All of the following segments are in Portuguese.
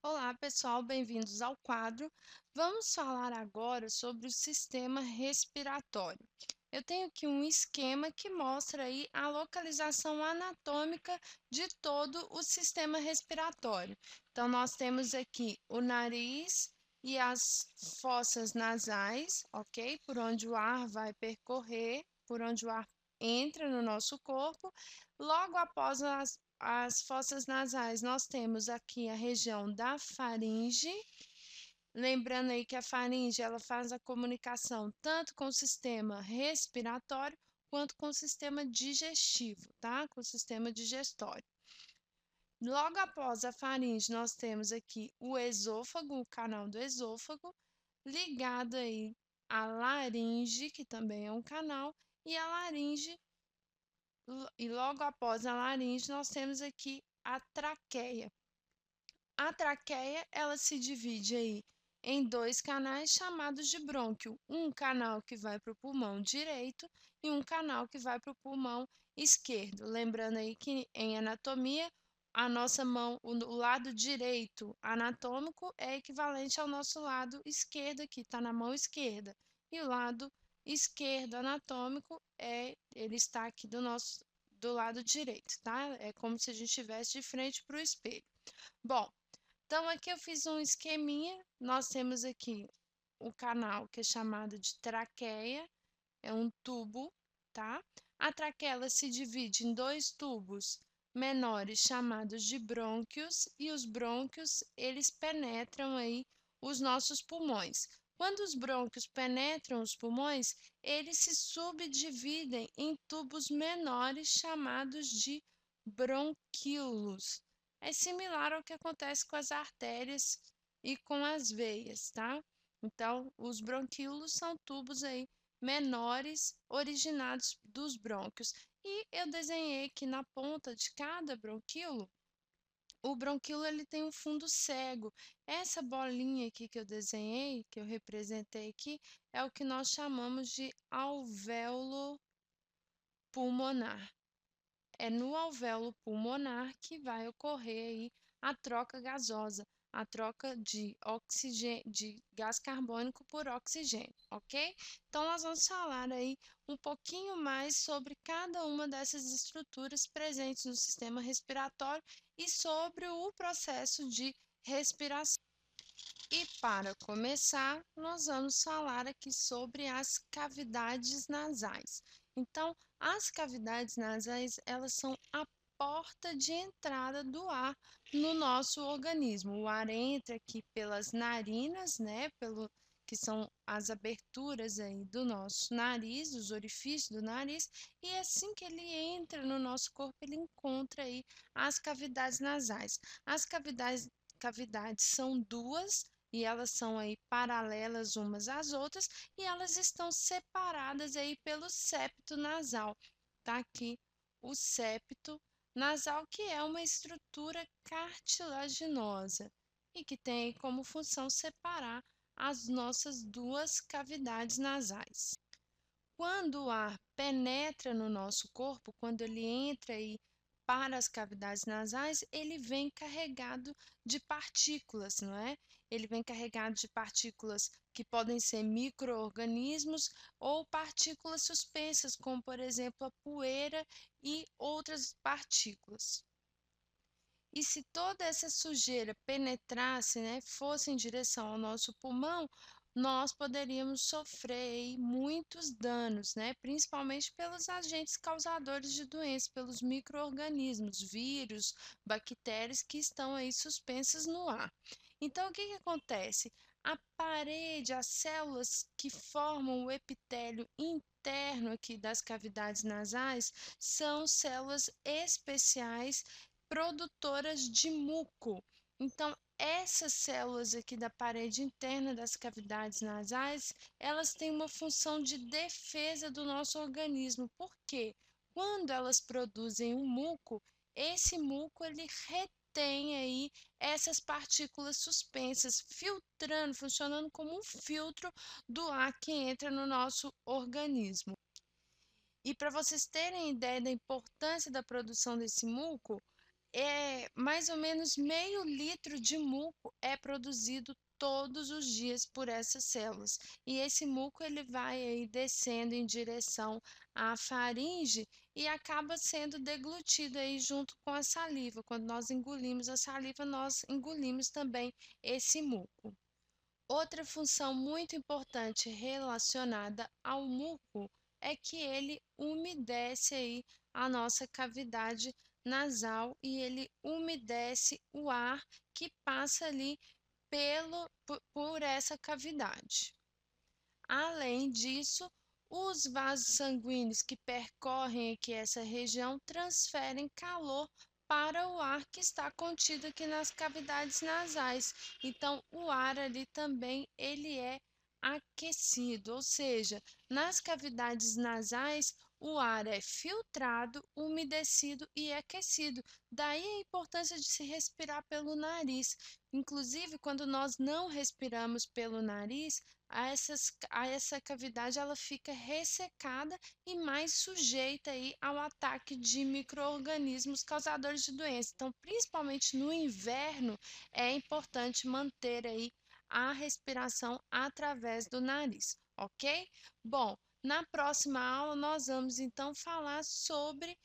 Olá, pessoal, bem-vindos ao quadro. Vamos falar agora sobre o sistema respiratório. Eu tenho aqui um esquema que mostra aí a localização anatômica de todo o sistema respiratório. Então, nós temos aqui o nariz e as fossas nasais, ok? Por onde o ar vai percorrer, por onde o ar entra no nosso corpo. Logo após as fossas nasais, nós temos aqui a região da faringe. Lembrando aí que a faringe ela faz a comunicação tanto com o sistema respiratório quanto com o sistema digestivo, tá? Com o sistema digestório. Logo após a faringe, nós temos aqui o esôfago, o canal do esôfago, ligado aí à laringe, que também é um canal, e a laringe e logo após a laringe, nós temos aqui a traqueia. A traqueia, ela se divide aí em dois canais chamados de brônquio. Um canal que vai para o pulmão direito e um canal que vai para o pulmão esquerdo. Lembrando aí que em anatomia, a nossa mão, o lado direito anatômico é equivalente ao nosso lado esquerdo, que está na mão esquerda. E o lado esquerdo anatômico ele está aqui do lado direito, tá? É como se a gente estivesse de frente para o espelho. Bom, então aqui eu fiz um esqueminha. Nós temos aqui o canal que é chamado de traqueia, é um tubo, tá? A traqueia ela se divide em dois tubos menores chamados de brônquios e os brônquios eles penetram aí os nossos pulmões. Quando os brônquios penetram os pulmões, eles se subdividem em tubos menores chamados de bronquíolos. É similar ao que acontece com as artérias e com as veias, tá? Então, os bronquíolos são tubos aí menores originados dos brônquios. E eu desenhei aqui na ponta de cada bronquíolo, o bronquíolo ele tem um fundo cego. Essa bolinha aqui que eu desenhei, que eu representei aqui, é o que nós chamamos de alvéolo pulmonar. É no alvéolo pulmonar que vai ocorrer aí a troca gasosa, a troca de oxigênio, de gás carbônico por oxigênio, ok? Então, nós vamos falar aí um pouquinho mais sobre cada uma dessas estruturas presentes no sistema respiratório e sobre o processo de respiração. E para começar, nós vamos falar aqui sobre as cavidades nasais. Então, as cavidades nasais, elas são a porta de entrada do ar no nosso organismo. O ar entra aqui pelas narinas, né, que são as aberturas aí do nosso nariz, os orifícios do nariz, e assim que ele entra no nosso corpo, ele encontra aí as cavidades nasais. As cavidades são duas, e elas são aí paralelas umas às outras e elas estão separadas aí pelo septo nasal. Tá aqui o septo nasal, que é uma estrutura cartilaginosa e que tem como função separar as nossas duas cavidades nasais. Quando o ar penetra no nosso corpo, quando ele entra aí para as cavidades nasais, ele vem carregado de partículas, não é? Ele vem carregado de partículas que podem ser micro-organismos ou partículas suspensas, como por exemplo a poeira e outras partículas. E se toda essa sujeira penetrasse, né, fosse em direção ao nosso pulmão, nós poderíamos sofrer aí muitos danos, né, principalmente pelos agentes causadores de doenças, pelos micro-organismos, vírus, bactérias que estão aí suspensas no ar. Então, o que que acontece? A parede, as células que formam o epitélio interno aqui das cavidades nasais são células especiais produtoras de muco. Então, essas células aqui da parede interna das cavidades nasais, elas têm uma função de defesa do nosso organismo. Por quê? Quando elas produzem um muco, esse muco ele retém aí essas partículas suspensas, filtrando, funcionando como um filtro do ar que entra no nosso organismo. E para vocês terem ideia da importância da produção desse muco, mais ou menos meio litro de muco é produzido todos os dias por essas células. E esse muco ele vai aí descendo em direção à faringe e acaba sendo deglutido aí junto com a saliva. Quando nós engolimos a saliva, nós engolimos também esse muco. Outra função muito importante relacionada ao muco é que ele umedece aí a nossa cavidade nasal e ele umedece o ar que passa ali por essa cavidade. Além disso, os vasos sanguíneos que percorrem aqui essa região transferem calor para o ar que está contido aqui nas cavidades nasais. Então, o ar ali também ele é aquecido, ou seja, nas cavidades nasais o ar é filtrado, umedecido e aquecido. Daí a importância de se respirar pelo nariz. Inclusive, quando nós não respiramos pelo nariz, essa cavidade ela fica ressecada e mais sujeita aí ao ataque de micro-organismos causadores de doença. Então, principalmente no inverno, é importante manter aí a respiração através do nariz, ok? Bom, na próxima aula nós vamos então falar sobre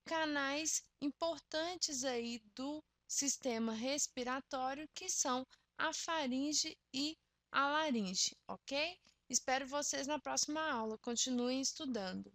canais importantes aí do sistema respiratório, que são a faringe e a laringe, ok? Espero vocês na próxima aula. Continuem estudando.